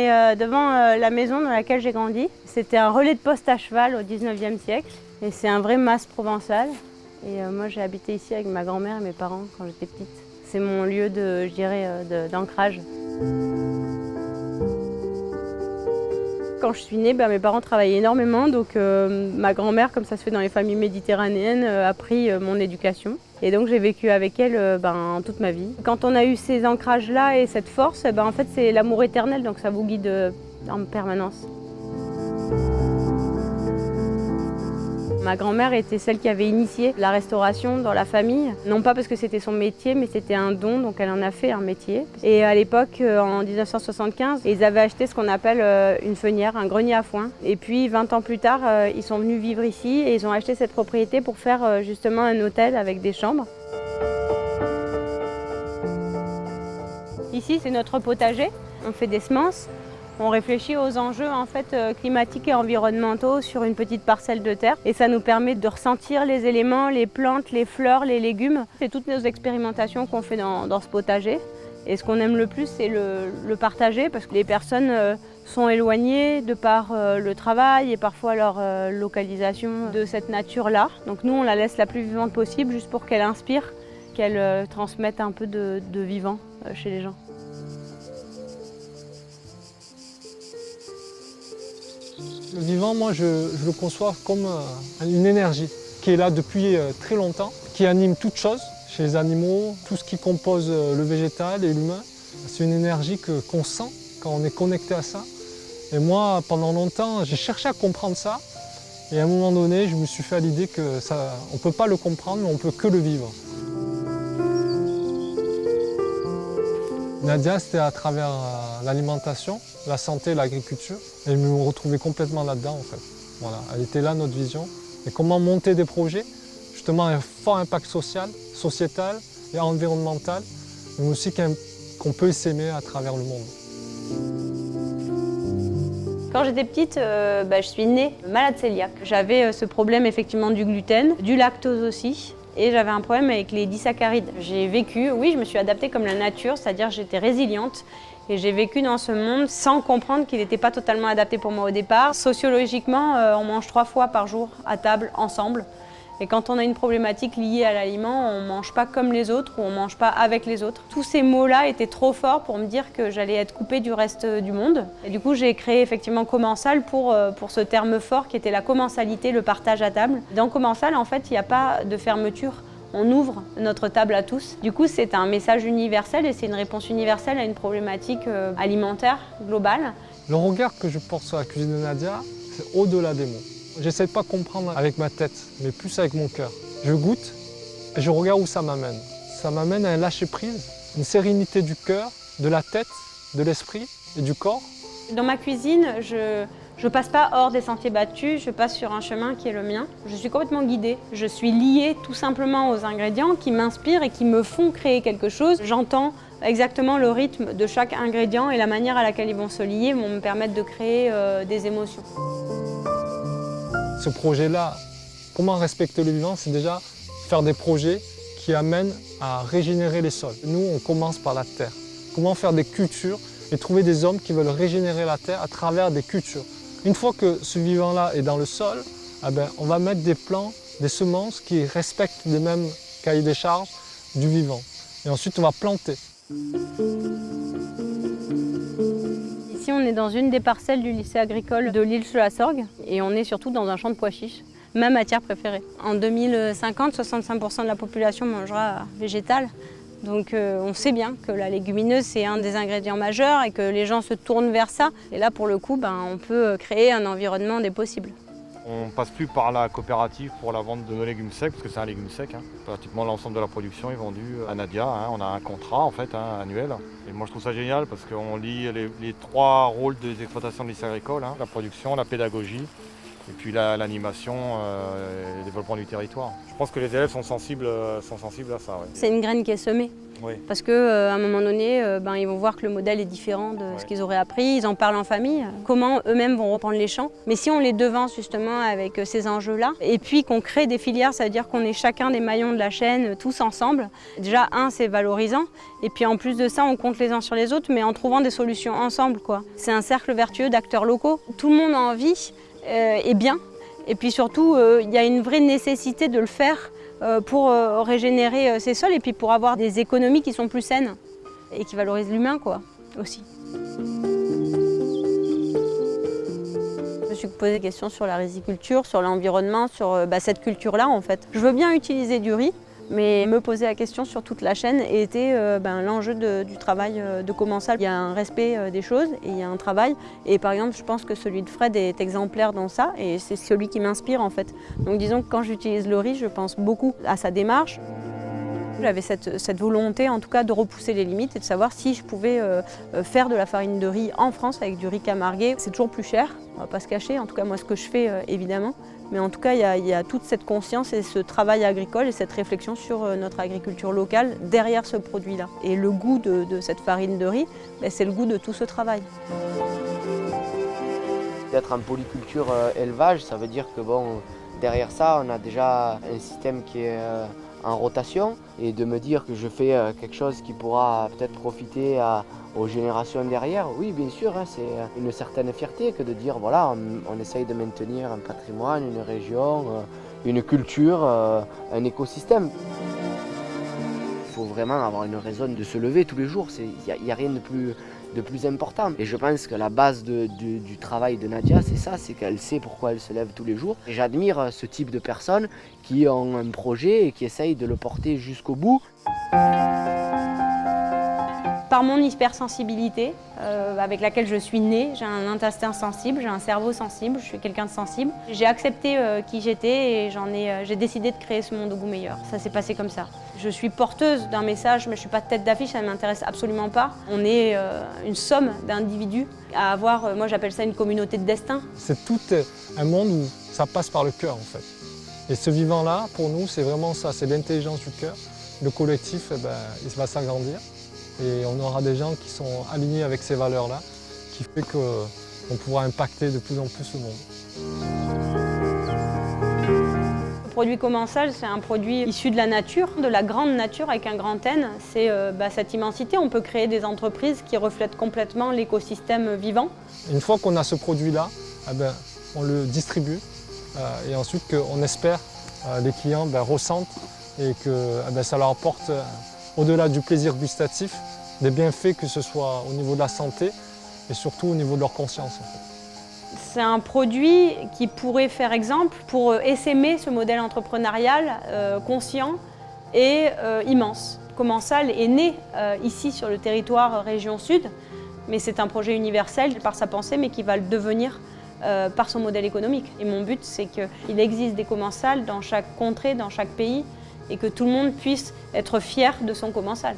est devant la maison dans laquelle j'ai grandi. C'était un relais de poste à cheval au 19e siècle et c'est un vrai mas provençal. Et moi j'ai habité ici avec ma grand-mère et mes parents quand j'étais petite. C'est mon lieu de, je dirais, d'ancrage. Quand je suis née, mes parents travaillaient énormément, donc ma grand-mère, comme ça se fait dans les familles méditerranéennes, a pris mon éducation. Et donc j'ai vécu avec elle toute ma vie. Quand on a eu ces ancrages-là et cette force, en fait c'est l'amour éternel, donc ça vous guide en permanence. Ma grand-mère était celle qui avait initié la restauration dans la famille. Non pas parce que c'était son métier, mais c'était un don, donc elle en a fait un métier. Et à l'époque, en 1975, ils avaient acheté ce qu'on appelle une fenière, un grenier à foin. Et puis 20 ans plus tard, ils sont venus vivre ici et ils ont acheté cette propriété pour faire justement un hôtel avec des chambres. Ici, c'est notre potager. On fait des semences. On réfléchit aux enjeux climatiques et environnementaux sur une petite parcelle de terre et ça nous permet de ressentir les éléments, les plantes, les fleurs, les légumes. C'est toutes nos expérimentations qu'on fait dans ce potager. Et ce qu'on aime le plus, c'est le partager parce que les personnes sont éloignées de par le travail et parfois leur localisation de cette nature-là. Donc nous, on la laisse la plus vivante possible juste pour qu'elle inspire, qu'elle transmette un peu de vivant chez les gens. Le vivant, moi, je le conçois comme une énergie qui est là depuis très longtemps, qui anime toute chose, chez les animaux, tout ce qui compose le végétal et l'humain. C'est une énergie qu'on sent quand on est connecté à ça. Et moi, pendant longtemps, j'ai cherché à comprendre ça. Et à un moment donné, je me suis fait à l'idée qu'on ne peut pas le comprendre, mais on ne peut que le vivre. Nadia, c'était à travers l'alimentation, la santé, l'agriculture. Et je me retrouvais complètement là-dedans, en fait. Voilà, elle était là, notre vision. Et comment monter des projets, justement un fort impact social, sociétal et environnemental, mais aussi qu'on peut s'aimer à travers le monde. Quand j'étais petite, je suis née malade cœliaque. J'avais ce problème effectivement du gluten, du lactose aussi. Et j'avais un problème avec les disaccharides. J'ai vécu, oui, je me suis adaptée comme la nature, c'est-à-dire j'étais résiliente. Et j'ai vécu dans ce monde sans comprendre qu'il n'était pas totalement adapté pour moi au départ. Sociologiquement, on mange 3 fois par jour à table, ensemble. Et quand on a une problématique liée à l'aliment, on ne mange pas comme les autres ou on ne mange pas avec les autres. Tous ces mots-là étaient trop forts pour me dire que j'allais être coupée du reste du monde. Et du coup, j'ai créé effectivement Commensal pour ce terme fort qui était la commensalité, le partage à table. Dans Commensal, en fait, il n'y a pas de fermeture. On ouvre notre table à tous. Du coup, c'est un message universel et c'est une réponse universelle à une problématique alimentaire globale. Le regard que je porte sur la cuisine de Nadia, c'est au-delà des mots. J'essaie de pas comprendre avec ma tête, mais plus avec mon cœur. Je goûte et je regarde où ça m'amène. Ça m'amène à un lâcher-prise, une sérénité du cœur, de la tête, de l'esprit et du corps. Dans ma cuisine, je ne passe pas hors des sentiers battus, je passe sur un chemin qui est le mien. Je suis complètement guidée. Je suis liée tout simplement aux ingrédients qui m'inspirent et qui me font créer quelque chose. J'entends exactement le rythme de chaque ingrédient et la manière à laquelle ils vont se lier vont me permettre de créer des émotions. Ce projet-là, comment respecter le vivant, c'est déjà faire des projets qui amènent à régénérer les sols. Nous, on commence par la terre. Comment faire des cultures et trouver des hommes qui veulent régénérer la terre à travers des cultures. Une fois que ce vivant-là est dans le sol, on va mettre des plants, des semences qui respectent les mêmes cahiers des charges du vivant. Et ensuite, on va planter. Ici, on est dans une des parcelles du lycée agricole de l'Île-sur-la-Sorgue et on est surtout dans un champ de pois chiches, ma matière préférée. En 2050, 65% de la population mangera végétal. Donc on sait bien que la légumineuse, c'est un des ingrédients majeurs et que les gens se tournent vers ça. Et là, pour le coup, on peut créer un environnement des possibles. On ne passe plus par la coopérative pour la vente de nos légumes secs, parce que c'est un légume sec. Pratiquement l'ensemble de la production est vendu à Nadia. On a un contrat en fait, annuel. Et moi je trouve ça génial parce qu'on lie les 3 rôles des exploitations de lycée agricole, la production, la pédagogie Et puis l'animation et le développement du territoire. Je pense que les élèves sont sensibles à ça. Ouais. C'est une graine qui est semée. Oui. Parce qu'à un moment donné, ils vont voir que le modèle est différent de ce qu'ils auraient appris, ils en parlent en famille, comment eux-mêmes vont reprendre les champs. Mais si on les devance justement avec ces enjeux-là, et puis qu'on crée des filières, ça veut dire qu'on est chacun des maillons de la chaîne, tous ensemble. Déjà, c'est valorisant, et puis en plus de ça, on compte les uns sur les autres, mais en trouvant des solutions ensemble, quoi. C'est un cercle vertueux d'acteurs locaux. Tout le monde a envie, et bien. Et puis surtout, il y a une vraie nécessité de le faire pour régénérer ces sols et puis pour avoir des économies qui sont plus saines et qui valorisent l'humain, quoi, aussi. Je me suis posé des questions sur la riziculture, sur l'environnement, sur cette culture-là en fait. Je veux bien utiliser du riz, mais me poser la question sur toute la chaîne était l'enjeu du travail de commensal. Il y a un respect des choses et il y a un travail. Et par exemple, je pense que celui de Fred est exemplaire dans ça et c'est celui qui m'inspire en fait. Donc disons que quand j'utilise le riz, je pense beaucoup à sa démarche. J'avais cette volonté en tout cas de repousser les limites et de savoir si je pouvais faire de la farine de riz en France avec du riz camarguais. C'est toujours plus cher, on ne va pas se cacher, en tout cas moi ce que je fais évidemment. Mais en tout cas il y a toute cette conscience et ce travail agricole et cette réflexion sur notre agriculture locale derrière ce produit-là. Et le goût de cette farine de riz, c'est le goût de tout ce travail. D'être en polyculture élevage, ça veut dire que derrière ça on a déjà un système qui est en rotation et de me dire que je fais quelque chose qui pourra peut-être profiter aux générations derrière, oui bien sûr, c'est une certaine fierté que de dire voilà, on essaye de maintenir un patrimoine, une région, une culture, un écosystème. Il faut vraiment avoir une raison de se lever tous les jours, il n'y a rien de plus important. Et je pense que la base du travail de Nadia, c'est ça, c'est qu'elle sait pourquoi elle se lève tous les jours. Et j'admire ce type de personnes qui ont un projet et qui essayent de le porter jusqu'au bout. Par mon hypersensibilité, avec laquelle je suis née, j'ai un intestin sensible, j'ai un cerveau sensible, je suis quelqu'un de sensible. J'ai accepté qui j'étais et j'ai décidé de créer ce monde au goût meilleur. Ça s'est passé comme ça. Je suis porteuse d'un message, mais je ne suis pas tête d'affiche, ça ne m'intéresse absolument pas. On est une somme d'individus à avoir, moi j'appelle ça une communauté de destin. C'est tout un monde où ça passe par le cœur en fait. Et ce vivant-là, pour nous, c'est vraiment ça, c'est l'intelligence du cœur. Le collectif, il va s'agrandir. Et on aura des gens qui sont alignés avec ces valeurs-là, qui fait qu'on pourra impacter de plus en plus le monde. Le produit commensal, c'est un produit issu de la nature, de la grande nature avec un grand N. C'est cette immensité, on peut créer des entreprises qui reflètent complètement l'écosystème vivant. Une fois qu'on a ce produit-là, on le distribue et ensuite on espère les clients ressentent et que ça leur apporte au-delà du plaisir gustatif, des bienfaits que ce soit au niveau de la santé et surtout au niveau de leur conscience. En fait. C'est un produit qui pourrait faire exemple pour essaimer ce modèle entrepreneurial conscient et immense. Commensal est né ici sur le territoire région sud, mais c'est un projet universel par sa pensée, mais qui va le devenir par son modèle économique. Et mon but, c'est qu'il existe des commensals dans chaque contrée, dans chaque pays, et que tout le monde puisse être fier de son commensal.